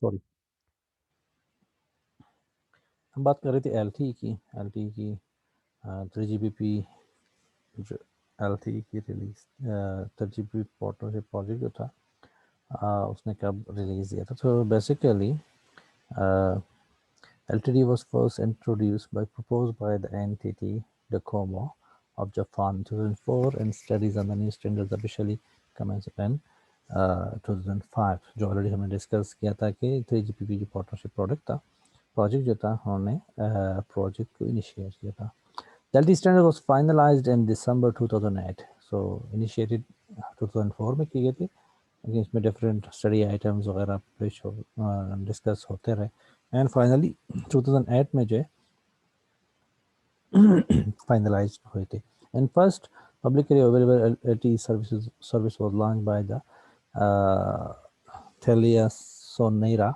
Sorry, हम बात कर रहे थे एल की 3GPP जो एल की रिलीज 3GPP पार्टनरशिप प्रोजेक्ट जो था उसने कब रिलीज दिया था। तो basically LTD was first introduced by proposed by the entity DOCOMO of Japan in 2004 and studies on the new standards officially commenced in 2005। जो ऑलरेडी हमने डिस्कस किया था कि 3GPP जो पार्टनरशिप प्रोजेक्ट जो था उन्होंने प्रोजेक्ट को इनिशिएट किया था। The LTE standard was finalized in December 2008, so initiated 2004 में की गई थी, लेकिन इसमें डिफरेंट स्टडी आइटम्स वगैरह पेश हो डिस्कस होते रहे एंड फाइनली 2008 में जो है फाइनलाइज हुए थे। And first publicly available LTE service was launched by the Telia Sonera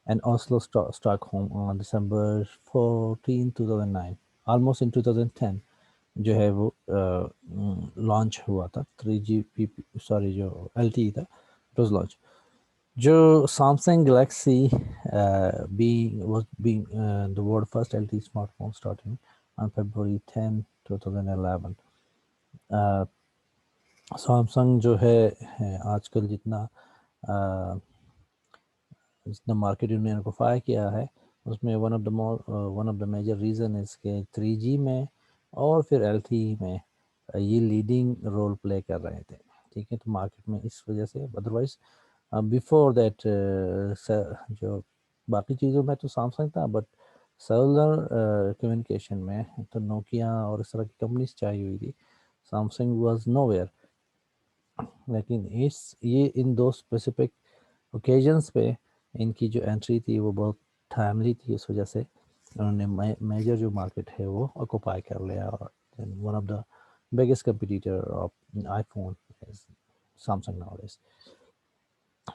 and Oslo Stockholm on December 14, 2009, almost in 2010 जो है वो लॉन्च हुआ था 3GPP, सॉरी जो LTE था इट वाज लॉन्च। जो Samsung Galaxy was being the world first LTE smartphone starting on February 10, 2011। Samsung जो है आजकल जितना मार्केट उन्होंने ऑक्यूपाई किया है उसमें one of the major reason is के 3G में और फिर LTE में ये लीडिंग रोल प्ले कर रहे थे, ठीक है। तो मार्केट में इस वजह से, अदरवाइज बिफोर दैट जो बाकी चीज़ों में तो सैमसंग था, बट सेलुलर कम्युनिकेशन में तो नोकिया और इस तरह की कंपनीज चाहिए हुई थी, सैमसंग वाज नोवेयर। लेकिन ये इन दो स्पेसिफिक ओकेजन्स पे इनकी जो एंट्री थी वो बहुत टाइमली थी, इस वजह से उन्होंने मेजर जो मार्केट है वो ऑक्यूपाई कर लिया। और one of the biggest competitor of iPhone is Samsung nowadays.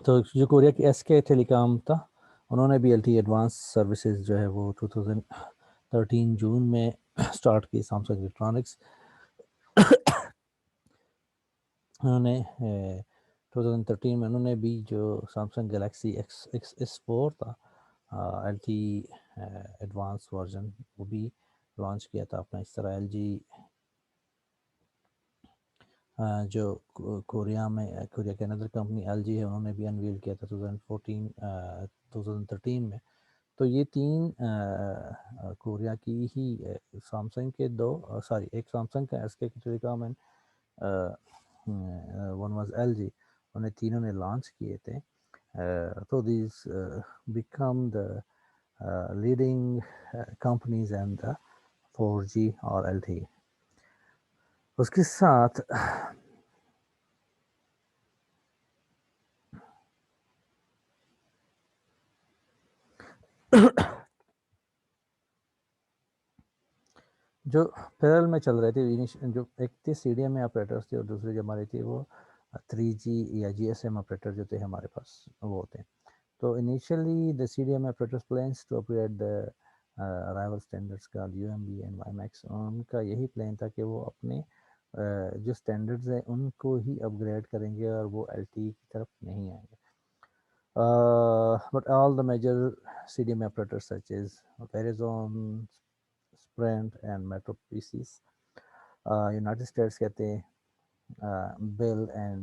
तो जो कोरिया की SK टेलीकॉम था उन्होंने भी LTE एडवांस सर्विसेज जो है वो 2013 जून में स्टार्ट की। सैमसंग इलेक्ट्रॉनिक्स उन्होंने 2013 में उन्होंने भी जो सैमसंग गैलेक्सी S4 था LTE एडवांस वर्जन वो भी लॉन्च किया था अपना। इस तरह LG जो कोरिया के अनदर कंपनी LG है उन्होंने भी अनवील किया था 2013 में। तो ये तीन कोरिया की ही सैमसंग के एक सैमसंग का SK telecom and one was LG, उन्हें तीनों ने लॉन्च किए थे। तो this become the leading companies and the 4G और LTE। उसके साथ जो पैरेलल में चल रहे थे, जो एक थे CDMA ऑपरेटर्स थे और दूसरे जो हमारे थे वो 3G या GSM ऑपरेटर जो थे हमारे पास वो थे। तो initially the CDMA operators plans to upgrade the rival standards का UMB एंड WiMAX। उनका यही प्लान था कि वो अपने जो स्टैंडर्ड्स हैं उनको ही अपग्रेड करेंगे और वो LTE की तरफ नहीं आएंगे। But all the major CDMA operators such as Verizon, Sprint and Metro PCs, United States कहते हैं Bell and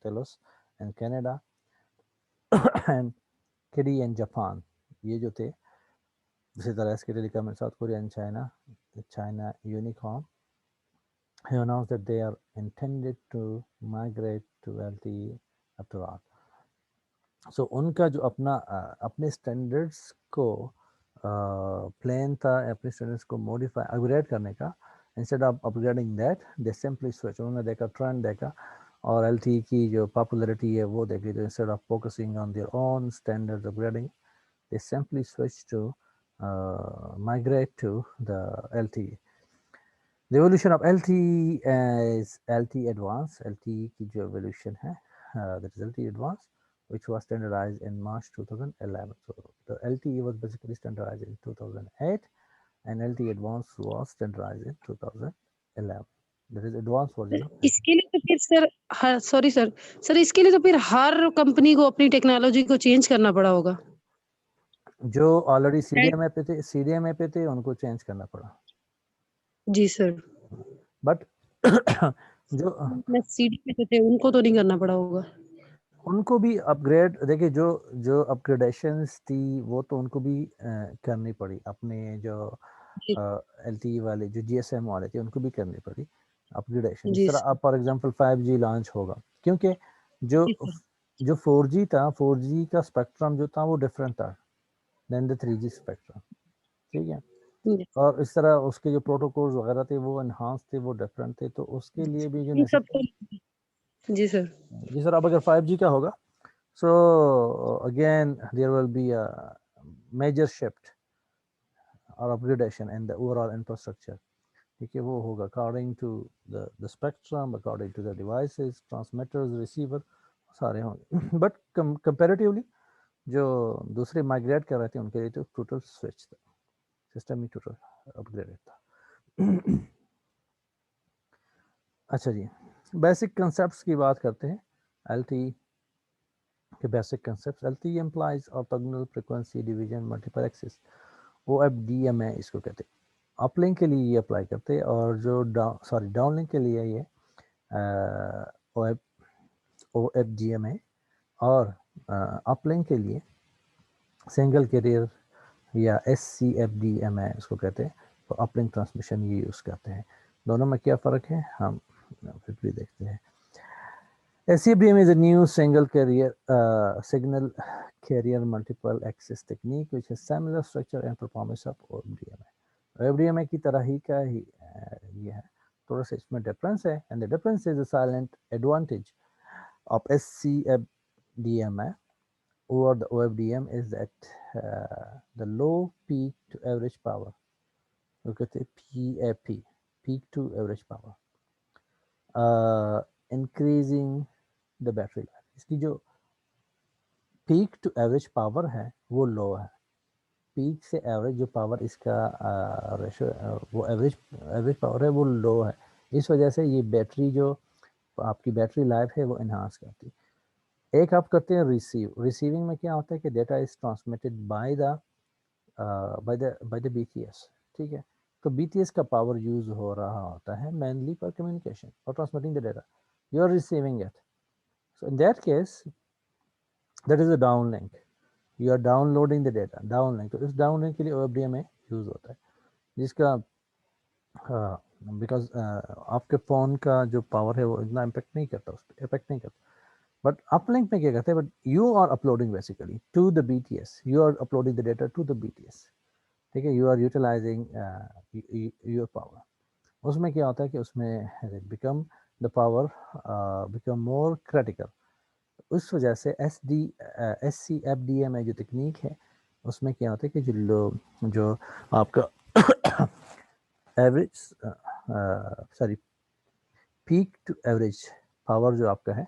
Telos and Canada and KD and Japan, ये जो थे इसी तरह SK Telecom and South Korea and China Unicom have announced that they are intended to migrate to LTE after all। सो उनका जो अपने स्टैंडर्ड्स को प्लान था, अपने स्टैंडर्ड्स को मॉडिफाई अपग्रेड करने का, instead of upgrading that they simply switch. उन्होंने देखा, ट्रेंड देखा और LTE की जो पॉपुलैरिटी है वो देखी, तो instead of focusing on their own standard upgrading they simply switch to migrate to the LTE। The evolution of LTE is LTE Advanced। LTE की जो evolution है that is LTE Advanced, which was standardized in March 2011। So the LTE was basically standardized in 2008 and LTE Advanced was standardized in 2011। That is advanced version of LTE। इसके लिए तो फिर sir sorry sir, sir इसके लिए तो फिर हर company को अपनी टेक्नोलॉजी को चेंज करना पड़ा होगा। जो ऑलरेडी सीडीएमए पे थे उनको चेंज करना पड़ा। जी सर। बट जो सीडी पे थे उनको तो नहीं करना पड़ा होगा। उनको भी अपग्रेड, देखिए जो जो अपग्रेडेशंस थी वो तो उनको भी करनी पड़ी। अपने जो एलटीई वाले जो जीएसएम वाले थे उनको भी करनी पड़ी अपग्रेडेशन। जिस जी तरह सर। अब फॉर एग्जांपल 5G लॉन्च होगा, क्योंकि जो जी सर। जो 4G था, 4G का स्पेक्ट्रम जो था वो डिफरेंट था देन द 3G स्पेक्ट्रम, ठीक है। जी और इस तरह उसके जो प्रोटोकॉल्स वगैरह थे वो एनहांस थे, वो डिफरेंट थे, तो उसके लिए भी जो इन सब नेसेसिटी। जी सर। जी सर, अब अगर 5G का होगा, so again there will be a major shift or upgradation in the overall infrastructure, ठीक है। वो होगा according to the spectrum, according to the devices, transmitters, receiver, सारे होंगे। बट कंपैरेटिवली जो दूसरे माइग्रेट कर रहे थे उनके लिए तो टोटल स्विच था, सिस्टम ही टोटल अपग्रेडेड था। अच्छा जी, बेसिक कंसेप्ट्स की बात करते हैं। एलटीई के basic concept, LTE employs orthogonal frequency division multiplexes, OFDM है इसको कहते हैं। अपलिंक के लिए ये अप्लाई करते हैं, और जो डाउनलिंक के लिए ये OFDM है, और अपलिंक के लिए सिंगल कैरियर या SCFDM है इसको कहते हैं। तो अपलिंक ट्रांसमिशन ये यूज़ करते हैं। दोनों में क्या फ़र्क है हम फिर भी देखते हैं। SCFDM is a new single carrier signal carrier multiple access technique which has similar structure and performance of OFDM. OFDM की तरह ही का ही ये है, थोड़ा सा इसमें डिफरेंस है, and the difference is a silent advantage of SCFDM over the OFDM is that the low peak to average power, वो कहते हैं PAP, peak to average power, increasing the battery life। इसकी जो पीक टू एवरेज पावर है वो लो है, peak से average जो पावर इसका रेशो वो एवरेज पावर है वो लो है। इस वजह से ये बैटरी जो आपकी बैटरी लाइफ है वो इन्हांस करती है। एक आप करते हैं रिसीविंग में क्या होता है कि data is transmitted by the BTS, ठीक है। तो BTS का पावर यूज हो रहा होता है मेनली फॉर कम्युनिकेशन और transmitting the data, you are receiving it. So in that case that is a downlink, you are downloading the data, downlink. तो इस डाउनलिंक के लिए OFDM में यूज होता है, जिसका बिकॉज आपके फ़ोन का जो पावर है वो इतना इम्पेक्ट नहीं करता, उस पर इफेक्ट नहीं करता। बट अपलिंक में क्या करते हैं, but you are uploading basically to the BTS, you are uploading the data to the BTS, ठीक है। You are utilizing your power. उसमें क्या होता है कि उसमें become the power become more critical. उस वजह से SCFDM में जो तकनीक है उसमें क्या होता है कि जो आपका average sorry peak to average power जो आपका है,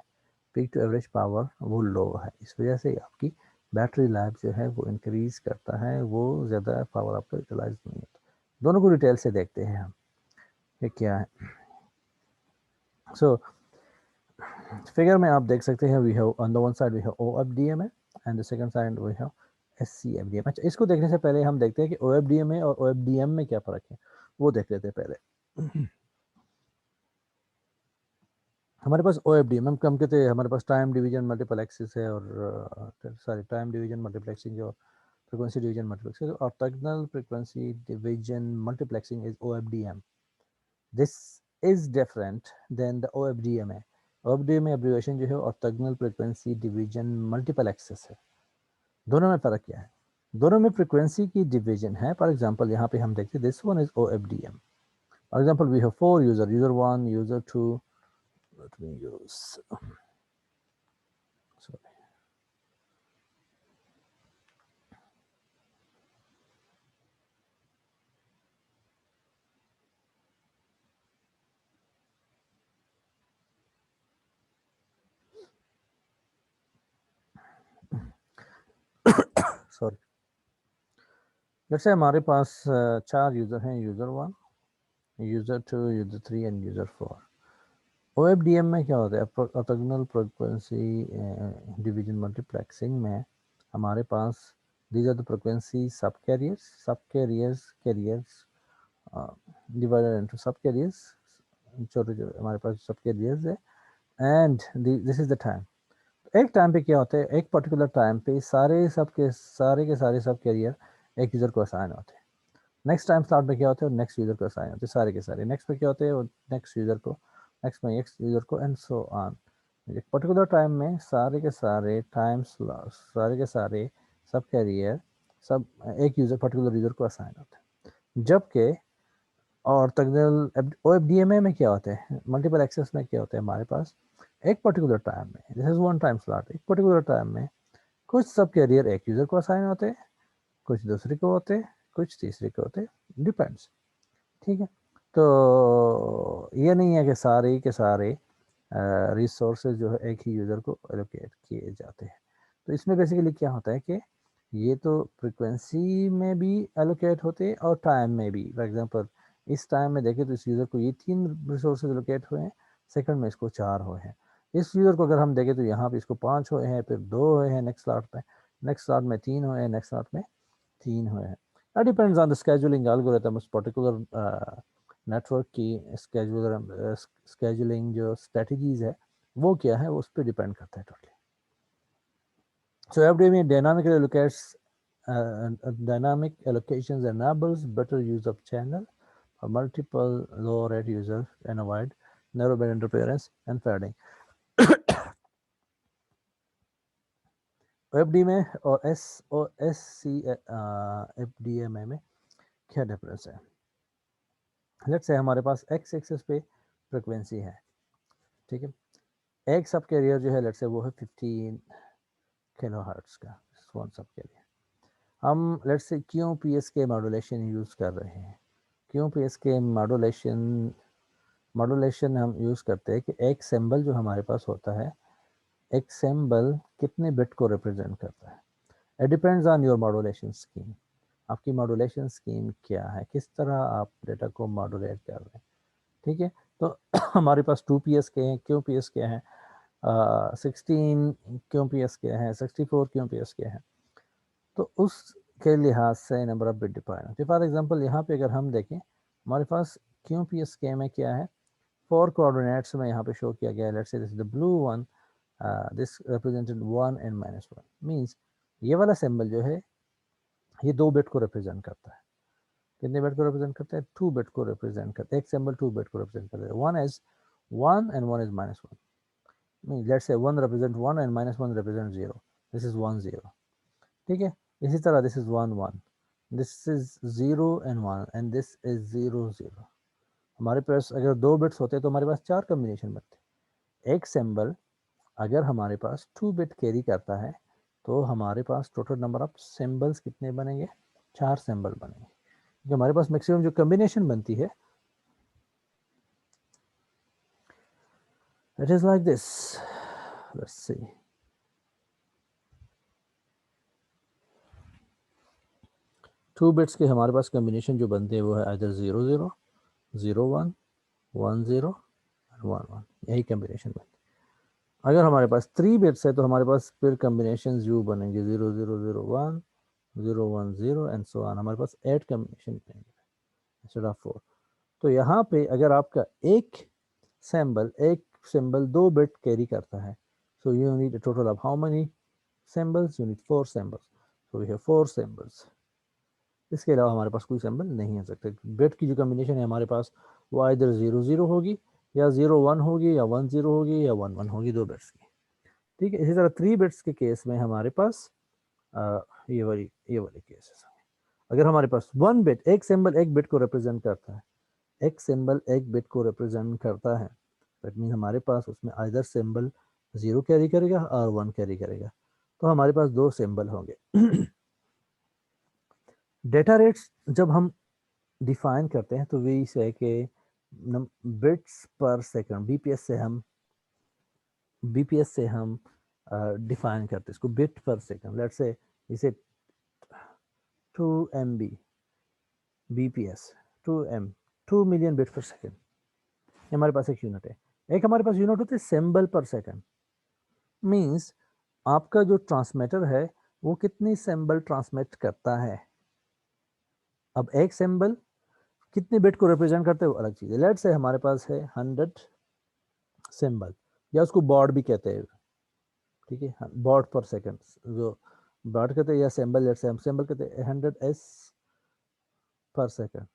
पीक टू एवरेज पावर वो लो है। इस वजह से आपकी बैटरी लाइफ जो है वो इंक्रीज करता है, वो ज़्यादा पावर आपका यूटिलाइज नहीं होता। दोनों को डिटेल से देखते हैं हम कि क्या है। सो फिगर में आप देख सकते हैं, we have on the one side we have OFDM and the second side we have SCFDM। अच्छा, इसको देखने से पहले हम देखते हैं कि OFDM और OFDM में क्या फ़र्क है, वो देख लेते हैं पहले। हमारे पास OFDM हम कहते हैं हमारे पास टाइम डिवीजन मल्टीपल एक्सिस है, और सॉरी टाइम डिवीजन मल्टीप्लेक्सिंग और फ्रीक्वेंसी डिवीजन मल्टीप्लेक्सिंग, और orthogonal frequency division multiplexing is OFDM। This is different than the OFDM है। OFDM में एब्रिविएशन जो है orthogonal frequency division multiple access है। दोनों में फ़र्क क्या है? दोनों में फ्रीक्वेंसी की डिवीजन है। फॉर एग्जांपल यहाँ पे हम देखते हैं this one is OFDM। For example we have 4 user, user 1, user 2, let me use sorry sorry. जैसे हमारे पास 4 यूज़र हैं, user 1, user 2, user 3 and user 4। OFDM में क्या होता है, ऑर्थोगोनल फ्रीक्वेंसी डिवीजन मल्टीप्लेक्सिंग में हमारे पास these are the frequency subcarriers divided into subcarriers, छोटे जो हमारे पास subcarriers है, and this is the time. एक टाइम पे क्या होता है, एक पर्टिकुलर टाइम पे सारे सब कैरियर एक यूज़र को असाइन होते हैं। नेक्स्ट टाइम स्लॉट पे क्या होता है, नेक्स्ट यूज़र को असाइन होते हैं सारे के सारे। नेक्स्ट पे क्या होते हैं, नेक्स्ट यूज़र को, नेक्स्ट में नेक्स्ट यूज़र को, एंड सो ऑन। एक पर्टिकुलर टाइम में सारे के सारे सब कैरियर सब एक यूज़र पर्टिकुलर यूज़र को असाइन होते हैं। जबकि और तकनीकल OFDMA में क्या होता है, मल्टीपल एक्सेस में क्या होता है, हमारे पास एक पर्टिकुलर टाइम में, this is one time slot, एक पर्टिकुलर टाइम में कुछ सब कैरियर एक यूज़र को असाइन होते हैं, कुछ दूसरे को होते हैं, कुछ तीसरे को होते हैं, डिपेंड्स। ठीक है, तो ये नहीं है कि सारे के सारे रिसोर्सेज जो है एक ही यूज़र को एलोकेट किए जाते हैं। तो इसमें बेसिकली क्या होता है कि ये तो फ्रिक्वेंसी में भी एलोकेट होते हैं और टाइम में भी। फॉर एग्जांपल इस टाइम में देखें तो इस यूज़र को ये 3 रिसोर्सेज एलोकेट हुए हैं, सेकंड में इसको 4 हुए हैं। इस यूज़र को अगर हम देखें तो यहाँ पे इसको 5 हुए हैं, फिर 2 हुए हैं नेक्स्ट स्लॉट में, नेक्स्ट स्लॉट में 3 हुए हैं, नेक्स्ट स्लॉट में 3 हुए हैं। That depends on the scheduling algorithm, उस पर्टिकुलर नेटवर्क की स्केजुलिंग जो स्ट्रेटजीज है वो क्या है, उस पर डिपेंड करता है totally. So FDM dynamically allocates dynamic allocations enables better use of channel for multiple low rate users and avoid narrowband interference and fading. FDMA और FDMA में क्या डिफरेंस है? लेट्स से हमारे पास x एक्सिस पे frequency है, ठीक है, एक सब कैरियर जो है लेट्स से वो है 15 किलो हर्ट्ज का, वन सब कैरियर। हम लेट्स से QPS के मॉड्यूलेशन यूज़ कर रहे हैं। QPS के मॉड्यूलेशन हम यूज़ करते हैं कि एक सिंबल जो हमारे पास होता है, एक सिंबल कितने बिट को रिप्रेजेंट करता है। It depends on your modulation scheme. आपकी मॉड्यूलेशन स्कीम क्या है, किस तरह आप डेटा को मॉड्यूलेट कर रहे हैं, ठीक है। तो हमारे पास 2PS के हैं, QPS के हैं, 16 QPS के हैं, 64 QPS के हैं। तो उसके लिहाज से नंबर ऑफ बिट डिफाइन होती है। फॉर एग्जांपल यहाँ पे अगर हम देखें, हमारे पास QPS के में क्या है, 4 कोऑर्डिनेट्स में यहाँ पे शो किया गया है। Let's say this the blue one, this represented 1 and -1, means ये वाला सिंबल जो है ये 2 बिट को रिप्रेजेंट करता है। कितने बिट को रिप्रेजेंट करता है, 2 बिट को रिप्रेजेंट करता है। एक सिंबल 2 बिट को रिप्रेजेंट करता है। 1 is 1 and 1 is -1, means let's say 1 represent 1 and -1 represent 0, this is 1 0, ठीक है। इसी तरह this is 1 1, this is 0 and 1 and this is 0 0। हमारे पास अगर 2 बिट्स होते तो हमारे पास 4 कॉम्बिनेशन बनते। एक सिंबल अगर हमारे पास 2 बिट कैरी करता है तो हमारे पास टोटल नंबर ऑफ सिंबल्स कितने बनेंगे, 4 सिंबल बनेंगे। क्योंकि हमारे पास मैक्सिमम जो कॉम्बिनेशन बनती है, it is like this, let's see, two bits के हमारे पास कॉम्बिनेशन जो बनते हैं वो है आइदर 0 0 0 1 1 0 1 1, यही कॉम्बिनेशन बनते हैं। अगर हमारे पास 3 बिट्स है तो हमारे पास फिर कॉम्बिनेशन यू बनेंगे 0 0 0 1 0 1 0 एंड सो ऑन। हमारे पास 8 कॉम्बिनेशन बनेंगे इंस्टेड ऑफ 4। तो यहाँ पे अगर आपका एक सिंबल 2 बिट कैरी करता है, so you need a total of how many symbols, you need 4 symbols, so we have 4 symbols। इसके अलावा हमारे पास कोई सिंबल नहीं हो सकते। बिट की जो कॉम्बिनेशन है हमारे पास वो इधर 0 0 होगी या 0 1 होगी या 1 0 होगी या 1 1 होगी, 2 बिट्स की, ठीक है। इसी तरह 3 बिट्स के केस में हमारे पास ये वाली केसेस। अगर हमारे पास 1 बिट, एक सिंबल एक बिट को रिप्रेजेंट करता है, एक सिंबल एक बिट को रिप्रेजेंट करता है, दैट मीन हमारे पास उसमें आइदर सिंबल 0 कैरी करेगा और 1 कैरी करेगा, तो हमारे पास 2 सिंबल होंगे। डेटा रेट्स जब हम डिफाइन करते हैं तो वी से कि बिट्स पर सेकंड, बीपीएस से हम डिफाइन करते हैं इसको, बिट पर सेकंड। लेट्स से इसे 2 MB बीपीएस, 2 मिलियन बिट पर सेकंड, हमारे पास एक यूनिट है। एक हमारे पास यूनिट होते हैं सिंबल पर सेकंड, मींस आपका जो ट्रांसमीटर है वो कितनी सिंबल ट्रांसमिट करता है। अब एक सिंबल कितने बिट को रिप्रेजेंट करते हैं वो अलग चीज़ है। लेट्स से हमारे पास है 100 सिंबल, या उसको बॉड भी कहते हैं, ठीक है, बॉड पर सेकंड, जो बॉड कहते हैं या सिंबल, लेट्स से हम सिंबल कहते हैं 100 एस पर सेकंड,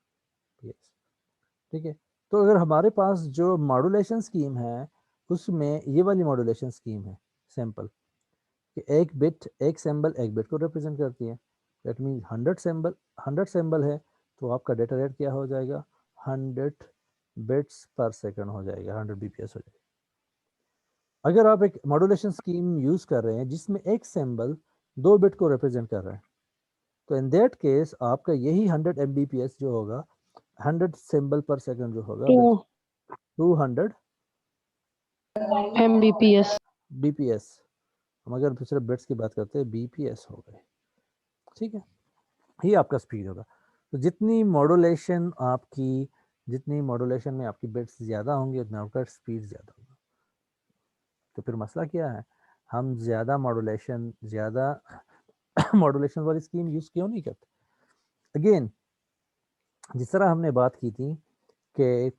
ठीक है। तो अगर हमारे पास जो मॉड्यूलेशन स्कीम है उसमें ये वाली मॉड्यूलेशन स्कीम है सिंपल, कि एक बिट एक सिंबल एक बिट को रिप्रेजेंट करती है। दैट मीन्स 100 सिंबल है तो आपका डेटा रेट क्या हो जाएगा, 100 बिट्स पर सेकंड हो जाएगा, 100 बीपीएस हो जाएगा। अगर आप एक मॉड्यूलेशन स्कीम यूज कर रहे हैं जिसमें एक सिंबल 2 बिट को रिप्रेजेंट कर रहा है, तो इन दैट केस आपका यही 100 एमबीपीएस जो होगा, 100 सिंबल पर सेकंड जो होगा, 200 एमबीपीएस। बीपीएस। हम अगर सिर्फ बिट्स की बात करते हैं बीपीएस हो गए, ठीक है, ये आपका स्पीड होगा। तो जितनी मॉड्यूलेशन में आपकी बिट्स ज़्यादा होंगी उतना आपका स्पीड ज़्यादा होगा। तो फिर मसला क्या है, हम ज़्यादा मॉड्यूलेशन वाली स्कीम यूज़ क्यों नहीं करते। अगेन जिस तरह हमने बात की थी कि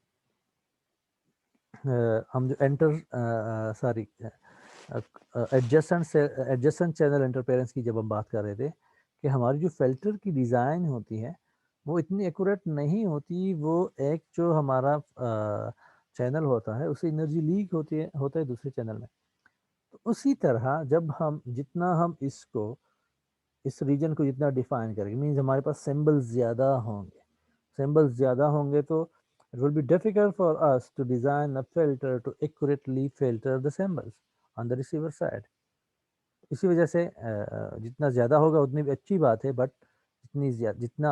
हम जो एडजस्टेंट चैनल इंटरफेरेंस की जब हम बात कर रहे थे कि हमारी जो फिल्टर की डिज़ाइन होती है वो इतनी एक्यूरेट नहीं होती, वो एक जो हमारा चैनल होता है उससे एनर्जी लीक होता है दूसरे चैनल में। तो उसी तरह जब हम इस रीजन को जितना डिफाइन करेंगे, मीन्स हमारे पास सिंबल्स ज़्यादा होंगे तो it will be difficult for us to design a filter to accurately filter the symbols on the receiver side. इसी वजह से जितना ज़्यादा होगा उतनी भी अच्छी बात है, बट जितनी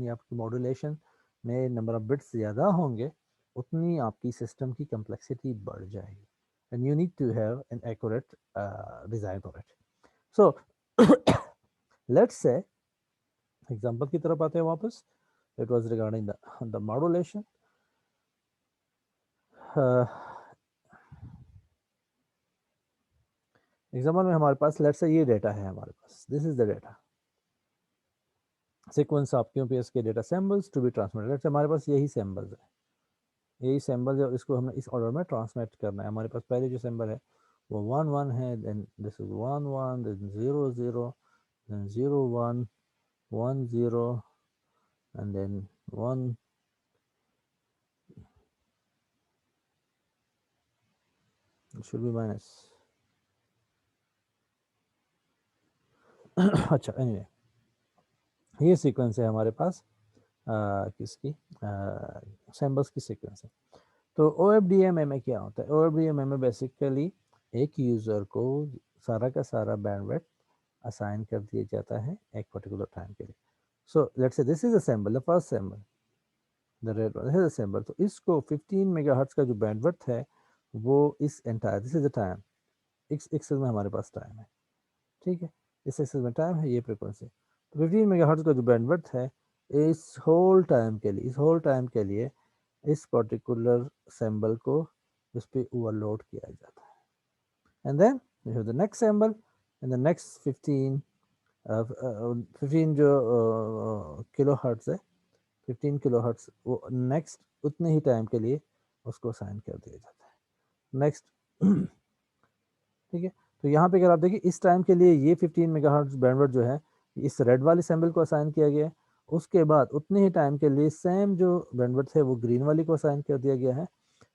आपकी मॉड्यूलेशन में नंबर ऑफ बिट्स ज़्यादा होंगे उतनी आपकी सिस्टम की कम्प्लेक्सिटी बढ़ जाएगी, and you need to have an accurate design for it. So let's say example की तरफ आते हैं वापस। It was regarding the modulation. Example में हमारे पास लेट्स से ये डेटा है हमारे पास, this is the data sequence of QPS के data samples to be transmitted. Let's say हमारे पास यही सैम्बल्स है, और इसको हमने इस ऑर्डर में ट्रांसमिट करना है। हमारे पास पहले जो सैम्बल है वो 1 1 है, then this is 1 1, then 0 0, then 0 1 1 0, and then 1 should be minus अच्छा एनीवे ये सीक्वेंस है हमारे पास किसकी सैम्बल्स की सीक्वेंस है। तो OFDM में क्या होता है, OFDM में बेसिकली एक यूज़र को सारा का सारा बैंडविड्थ असाइन कर दिया जाता है एक पर्टिकुलर टाइम के लिए। सो लेट्स से this is a sample, the first sample, the red one, this is a sample. तो इसको 15 मेगाहर्ट्ज का जो बैंडविड्थ है वो इस entire, this is the time, x axis में हमारे पास टाइम है, ठीक है, इस एक्सिस में टाइम है, ये फ्रीक्वेंसी। तो 15 मेगाहर्ट्ज का जो बैंडविड्थ है इस होल टाइम के लिए इस पर्टिकुलर सैम्बल को इस पे ओवरलोड किया जाता है। And then we have the next symbol and the next 15 जो किलो हर्ट्ज है, 15 किलो हर्ट्ज वो नेक्स्ट उतने ही टाइम के लिए उसको असाइन कर दिया जाता है नेक्स्ट ठीक है। तो यहाँ पे अगर आप देखिए इस टाइम के लिए ये 15 मेगाहर्ट्ज बैंडविड्थ जो है इस रेड वाले सैम्बल को असाइन किया गया है, उसके बाद उतने ही टाइम के लिए सेम जो बैंडविड्थ है वो ग्रीन वाली को असाइन कर दिया गया है।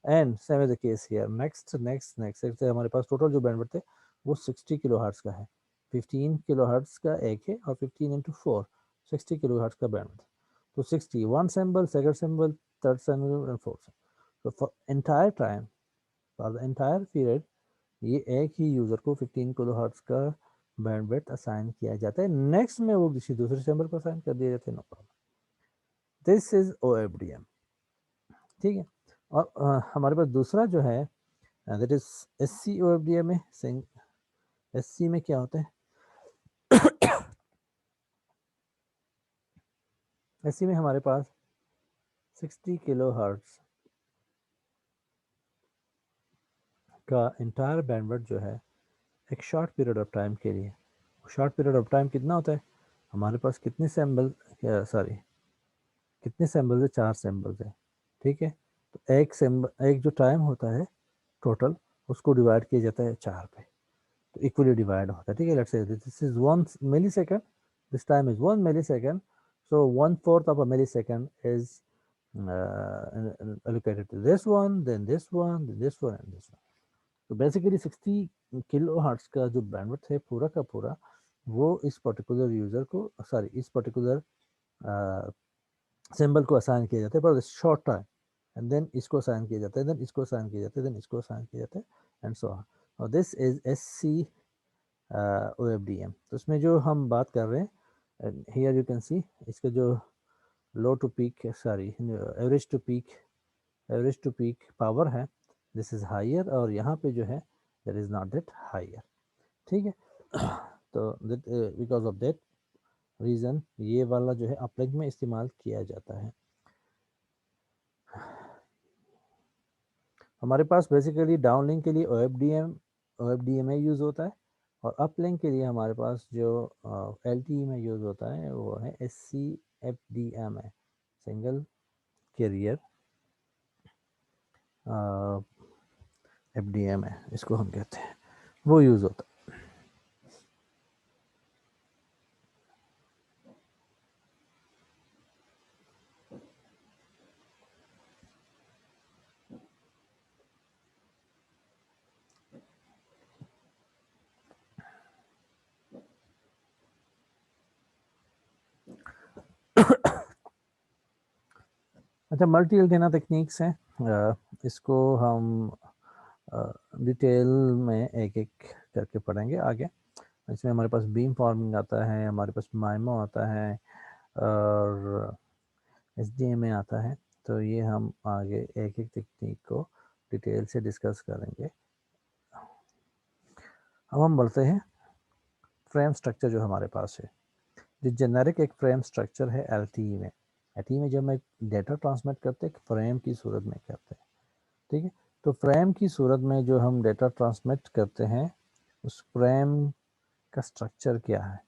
And same is the case here, next हमारे पास टोटल जो बैंडविड्थ है वो 60 किलो हर्ट्ज का है, 15 किलो हर्ट्ज का एक है और 15 इंटू 4 60 किलो हर्ट्ज का बैंडविड्थ। तो 60 one sample, second sample, third sample and fourth sample. तो for entire time, for the entire period ये एक ही यूज़र को 15 किलो हर्ट्ज का बैंडविड्थ असाइन किया जाता है, नेक्स्ट में वो किसी दूसरे सैम्बल को असाइन कर दिया जाता है, no problem. This is OFDM, ठीक है। और हमारे पास दूसरा जो है दैट इज SC OFDM है। SC में क्या होता है, SC में हमारे पास 60 किलो हर्ट्ज का इंटायर बैंडविड्थ जो है एक शॉर्ट पीरियड ऑफ टाइम के लिए, शॉर्ट पीरियड ऑफ टाइम कितना होता है, हमारे पास कितने सैम्पल, कितने सैम्पल्स है, 4 सैम्पल्स है, ठीक है। तो एक जो टाइम होता है टोटल, उसको डिवाइड किया जाता है 4 पे, तो इक्वली डिवाइड होता है, ठीक है। Let's say this is 1 millisecond, this time is 1 millisecond, so 1/4 of a millisecond is allocated to this one, then this one, then this one and this one. तो बेसिकली 60 किलो हर्ट्ज का जो bandwidth है पूरा का पूरा, वो इस particular user को, इस पर्टिकुलर सिंबल को असाइन किया जाता है for short time, and then इसको असाइन किया जाता है, देन इसको असाइन किया जाता है, देन इसको असाइन किया जाता है, एंड सो ऑन। और दिस इज SC OFDM। तो इसमें जो हम बात कर रहे हैं, हियर यू कैन सी इसका जो low to peak, average to peak power है, दिस इज हायर, और यहाँ पे जो है that is not that higher, ठीक है। तो बिकॉज ऑफ दैट रीज़न ये वाला जो है अपलिंक में इस्तेमाल किया जाता है। हमारे पास बेसिकली डाउनलिंक के लिए OFDMA यूज़ होता है, और अपलिंक के लिए हमारे पास जो LTE में यूज़ होता है वो है SCFDMA, सिंगल कैरियर FDMA इसको हम कहते हैं, वो यूज़ होता है। अच्छा, मल्टी एंटीना टेक्निक्स हैं, इसको हम डिटेल में एक एक करके पढ़ेंगे आगे। इसमें हमारे पास बीम फॉर्मिंग आता है, हमारे पास माइमो आता है, और SDMA आता है। तो ये हम आगे एक एक टेक्निक को डिटेल से डिस्कस करेंगे। अब हम बढ़ते हैं फ्रेम स्ट्रक्चर जो हमारे पास है। जो जेनेरिक एक फ्रेम स्ट्रक्चर है LTE में, जब हम एक डेटा ट्रांसमिट करते हैं फ्रेम की सूरत में करते हैं, ठीक है। तो फ्रेम की सूरत में जो हम डेटा ट्रांसमिट करते हैं, उस फ्रेम का स्ट्रक्चर क्या है।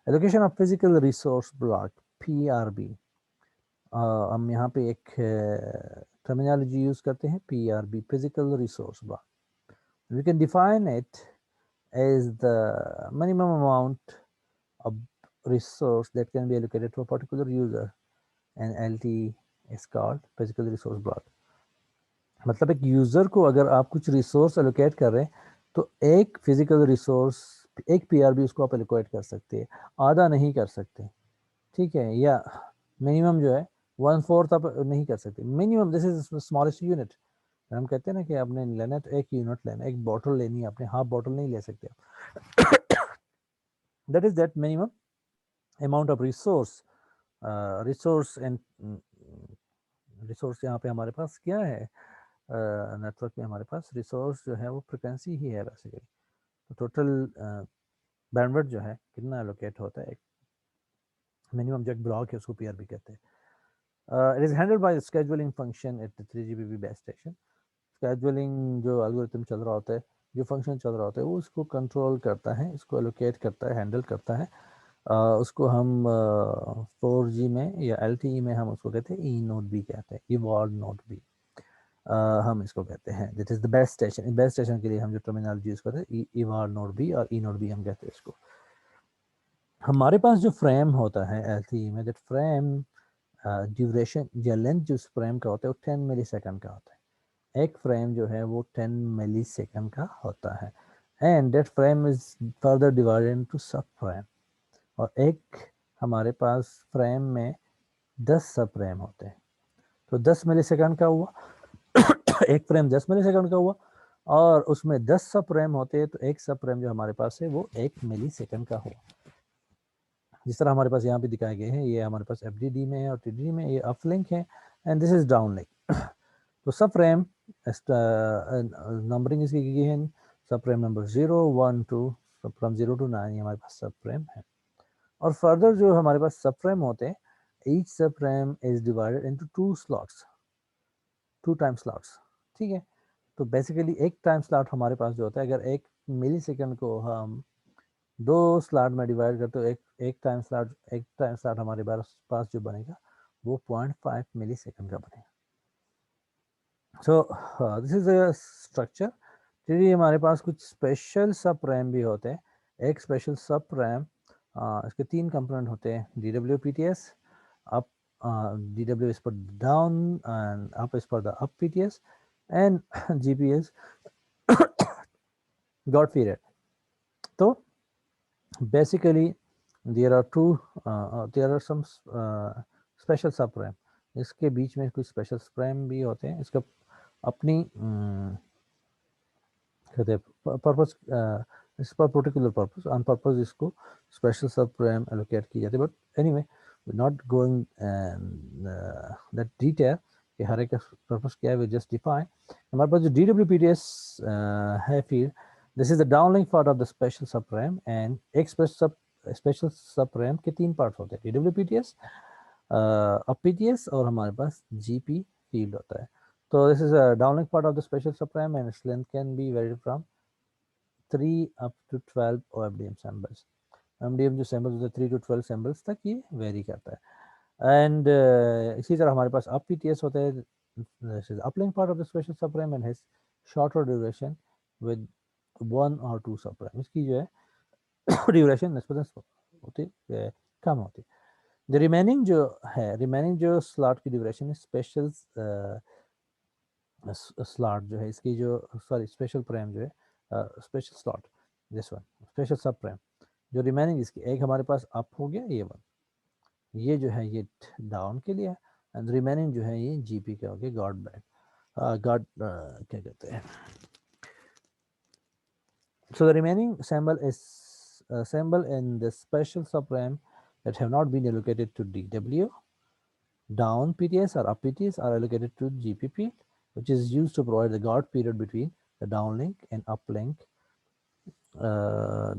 Allocation of physical resource block, PRB। हम यहाँ पे एक टर्मिनोलॉजी यूज करते हैं, PRB, physical resource block. We can define it as the minimum amount of resource that can be allocated to a particular user, and LTE is called physical resource block। मतलब एक user को अगर आप कुछ resource allocate कर रहे हैं, तो एक फिजिकल रिसोर्स, एक PRB उसको आप एलोकेट कर सकते हैं, आधा नहीं कर सकते, ठीक है। या मिनिमम जो है 1/4 आप नहीं कर सकते, minimum this is smallest unit. हम कहते हैं ना कि आपने लेना है तो एक यूनिट लेना, एक बॉटल लेनी है, आपने हाफ बॉटल नहीं ले सकते। That is that minimum amount of resource. And resource यहाँ पे हमारे पास क्या है, नेटवर्क में हमारे पास रिसोर्स जो है वो फ्रिक्वेंसी ही है बेसिकली। तो टोटल बैंडविड्थ जो है कितना एलोकेट होता है, एक मिनिमम जो एक ब्लॉक है उसको PRB कहते हैं। It is handled by scheduling function at 3GPP base station. Scheduling जो एल्गोरिथम चल रहा होता है, जो फंक्शन चल रहा होता है, वो उसको कंट्रोल करता है, इसको एलोकेट करता है, हैंडल करता है। उसको हम 4G में या LTE में हम उसको कहते हैं E नोड B कहते हैं, इवॉल्व नोड B हम इसको कहते हैं। That is the base station. Base station के लिए हम जो टर्मिनोलॉजी यूज़ करते हैं, इवॉल्व नोड B और E नोड B हम कहते हैं इसको। हमारे पास जो फ्रेम होता है LTE में, दैट फ्रेम ड्यूरेशन या लेंथ जो फ्रेम का होता है वो 10 मिलीसेकंड का होता है। एक फ्रेम जो है वो 10 मिलीसेकंड का होता है, and that frame is further divided into सब फ्रेम। और एक हमारे पास फ्रेम में 10 सब फ्रेम होते हैं, तो 10 मिलीसेकंड का हुआ। एक फ्रेम 10 मिलीसेकंड का हुआ, और उसमें 10 सब फ्रेम होते हैं, तो एक सब फ्रेम जो हमारे पास है वो 1 मिलीसेकंड का हुआ। जिस तरह हमारे पास यहाँ पे दिखाए गए हैं, ये हमारे पास FDD में है और TDD में, ये अपलिंक है, एंड दिस इज डाउनलिंक। तो सब फ्रेम नंबरिंग इसकी की है, सब फ्रेम नंबर 0, 1, 2, फ्रॉम 0 to 9 ये हमारे पास सब फ्रेम है। और फर्दर जो हमारे पास सब फ्रेम होते हैं, ईच सब frame is divided into 2 slots, 2 time slots, ठीक है। तो बेसिकली एक टाइम स्लॉट हमारे पास जो होता है, अगर 1 मिली सेकेंड को हम 2 स्लॉट में डिवाइड करते हो, एक टाइम स्लॉट हमारे पास जो बनेगा वो 0.5 मिली सेकेंड का बनेगा। So this is a structure. फिर हमारे पास कुछ स्पेशल सब रैम भी होते हैं। एक स्पेशल सब रैम, इसके 3 कंपोनेंट होते हैं, DWPTS, up DW is for down and up is for the up PTS, and GPS got period. So basically there are some special subram, इसके बीच में कुछ स्पेशल subram भी होते हैं। इसका अपनी कहते हैं पर्पस, इस पर पर्टिकुलर पर्पस, ऑन पर्पस इसको स्पेशल subram एलोकेट की जाती है। But anyway not going that detail कि हर एक का पर्पस क्या है, वी जस्ट डिफाइन। हमारे पास जो DWPTS है field, this is the downlink part of the special subram, and एक स्पेशल subram के 3 पार्ट्स होते हैं, DWPTS, अब PTS और हमारे पास GP फील्ड होता है। So this is a downlink part of the special subram, and its length can be varied from 3 up to 12 OFDM samples. MDM जो samples होते हैं 3 to 12 samples तक ये वेरी करता है। एंड इसी तरह हमारे पास up PTS होता है, this is uplink part of the special subram and has shorter duration with 1 or 2 subram। इसकी जो है ड्यूरेशन निस्बतन होती है, कम होती है। द रिमेनिंग जो स्लॉट की ड्यूरेशन है, स्पेशल स्लॉट जो है इसकी जो स्पेशल प्रैम जो है, special slot, this one special सब प्रैम, जो रिमेनिंग इसकी एक हमारे पास अप हो गया, ये वन, ये जो है ये डाउन के लिए, एंड रिमेनिंग जो है ये जीपी के हो गया, गॉड क्या कहते हैं। So the remaining sample in the special subram that have not been allocated to DW, down PTS or up PTS are allocated to GPP, which is used to provide the guard period between the downlink and uplink,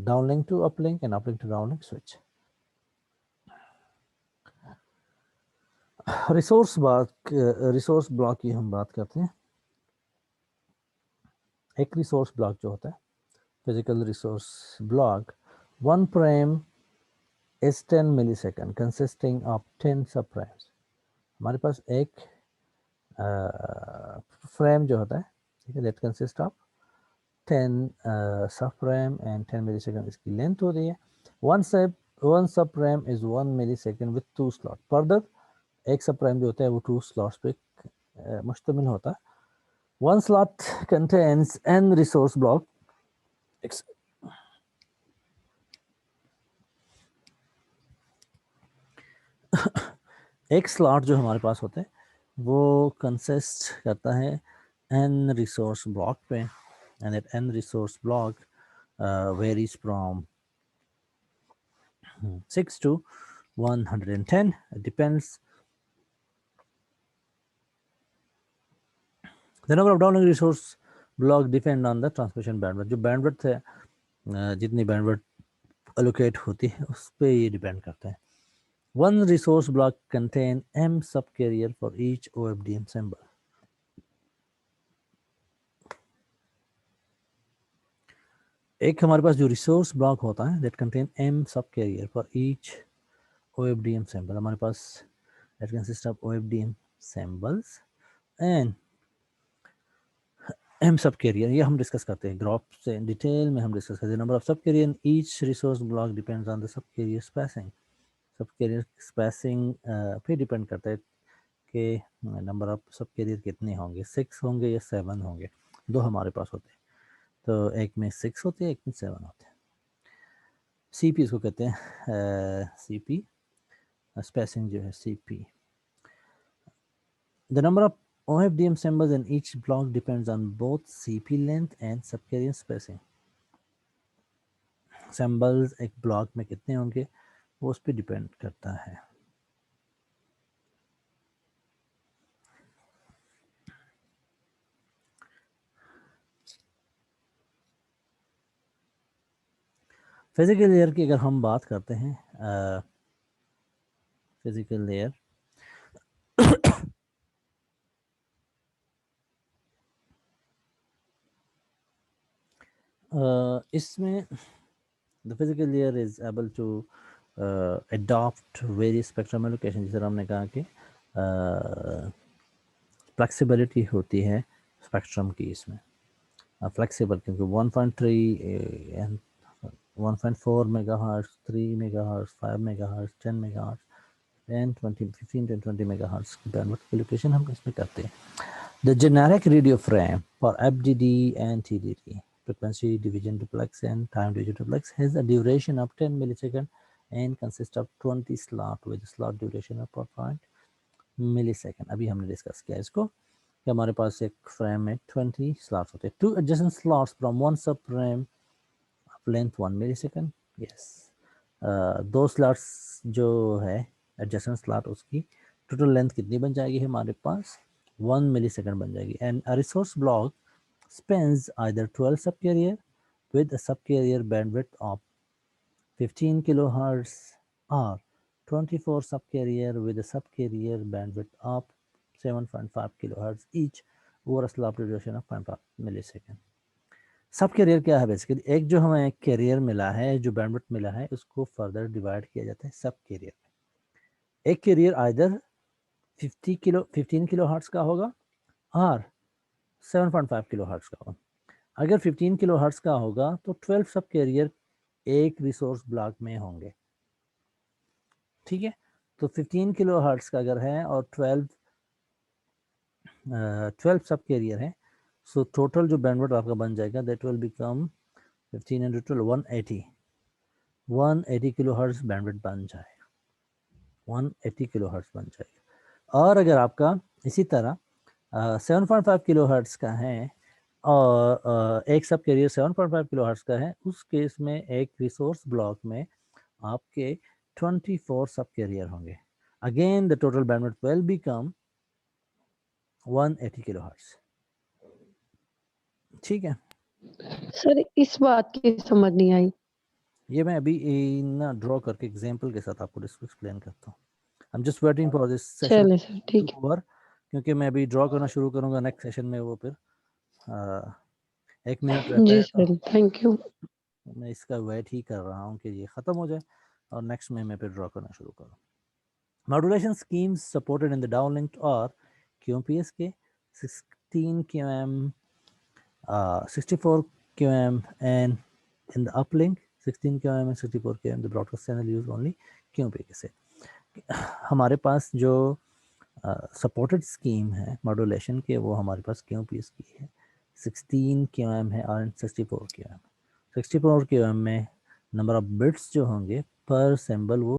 downlink to uplink and uplink to downlink switch. Resource block की हम बात करते हैं। एक resource block जो होता है, physical resource block, one frame is 10 millisecond consisting of 10 subframes। हमारे पास एक फ्रेम जो होता है, ठीक है, that consists of 10 subframe and 10 millisecond इसकी लेंथ होती है। one subframe is 1 millisecond with 2 slot। Further एक सबफ्रेम जो होता है वो 2 स्लॉट्स पे मुश्तमिल होता है। One slot contains n resource block एक स्लॉट जो हमारे पास होता है वो कंसिस्ट करता है n रिसोर्स ब्लॉक पे, and that n resource block varies from 6 to 110, it depends the number of downlink resource block depend on the transmission bandwidth। जो बैंडविड्थ है, जितनी बैंडविड्थ एलोकेट होती है उस पे ये डिपेंड करता है। One resource block contain m subcarrier for each OFDM symbol। एक हमारे पास जो रिसोर्स ब्लॉक होता है that contain m subcarrier for each OFDM symbol, हमारे पास that consists of OFDM symbols and m subcarrier, ये हम डिस्कस करते हैं ग्राफ से डिटेल में हम डिस्कस करते हैं। Number of subcarrier each resource block depends on the subcarrier spacing. Subcarrier spacing पे डिपेंड करता है कि नंबर ऑफ सबकैरियर कितने होंगे, 6 होंगे या 7 होंगे। दो हमारे पास होते हैं, तो एक में 6 होते हैं, एक में 7 होते हैं। सीपी इसको कहते हैं, सीपी स्पेसिंग जो है CP. The number of OFDM symbols in each block depends on both CP length and subcarrier spacing। symbols एक ब्लॉक में कितने होंगे वो उस पर डिपेंड करता है। फिजिकल लेयर की अगर हम बात करते हैं, फिजिकल लेयर इसमें the physical layer is able to adopt various spectrum allocation, जिस तरह हमने कहा कि फ्लेक्सिबिलिटी होती है स्पेक्ट्रम की इसमें, फ्लेक्सिबल, क्योंकि 1.3 and 1.4 megahertz, 3 megahertz, 5 megahertz, 10 megahertz and 15 to 20 megahertz की बैंडविड्थ की लोकेशन हम इसमें करते हैं. The generic radio frame for FDD and TDD, frequency division duplex and time division duplex, has a duration of 10 millisecond and consists of 20 slot with slot duration of 0.5 millisecond. अभी हमने discuss किया इसको कि हमारे पास एक फ्रेम में 20 slots होते हैं. 2 adjacent slots from one sub frame of length 1 millisecond. Yes. दो स्लॉट्स जो है एडजेसेंट स्लॉट, उसकी टोटल लेंथ कितनी बन जाएगी हमारे पास? 1 millisecond बन जाएगी. And a resource block spans either 12 subcarrier with a subcarrier bandwidth of 15 kilohertz or 24 subcarrier with a subcarrier bandwidth of 7.5 kilohertz each over a slot duration of 0.5 millisecond. सब career क्या है? Basically एक जो हमें career मिला है, जो bandwidth मिला है, उसको फर्दर डिवाइड किया जाता है सब कैरियर में. एक कैरियर आइदर 15 किलो हर्ट्ज का होगा और 7.5 किलो हर्ट्ज का होगा. अगर 15 किलो हर्ट्ज का होगा तो 12 सब कैरियर एक रिसोर्स ब्लॉक में होंगे. ठीक है, तो 15 किलो हर्ट्ज का अगर है और 12 सब कैरियर है, सो टोटल जो बैंडविड्थ आपका बन जाएगा that will become 15 into 12 180 kilo hertz bandwidth बन जाएगा. 180 किलो हर्ट्ज बन जाएगा. और अगर आपका इसी तरह 7.5 किलो हर्ट्ज का है और एक सब कैरियर 7.5 किलो हर्ट्ज का है, उस केस में एक रिसोर्स ब्लॉक में आपके 24 सब कैरियर होंगे. Again the total bandwidth will become 180 kilo hertz. ठीक है, सर इस बात की समझ नहीं आई. ये मैं अभी ना ड्रॉ करके एग्जांपल के साथ आपको एक्सप्लेन करता हूँ. I am just waiting for this session चले सर, ठीक है. ओवर, क्योंकि मैं अभी ड्रॉ करना शुरू करूँगा नेक्स्ट सेशन में. वो फिर 1 मिनट रहता जी है, सर, थैंक यू. तो मैं इसका वेट ही कर रहा हूँ कि ये ख़त्म हो जाए और नेक्स्ट में मैं फिर ड्रॉ करना शुरू करूँ. Modulation schemes supported in the downlink और QMPS के 16 QM, 64 QM and in the uplink 16 QM and 64 QM the broadcast channel use only QMPS से. हमारे पास जो सपोर्टेड स्कीम है मॉड्यूलेशन के, वो हमारे पास QMPS की है. 16 QM है और 64 QM. 64 QM में नंबर ऑफ बिट्स जो होंगे पर सिंबल वो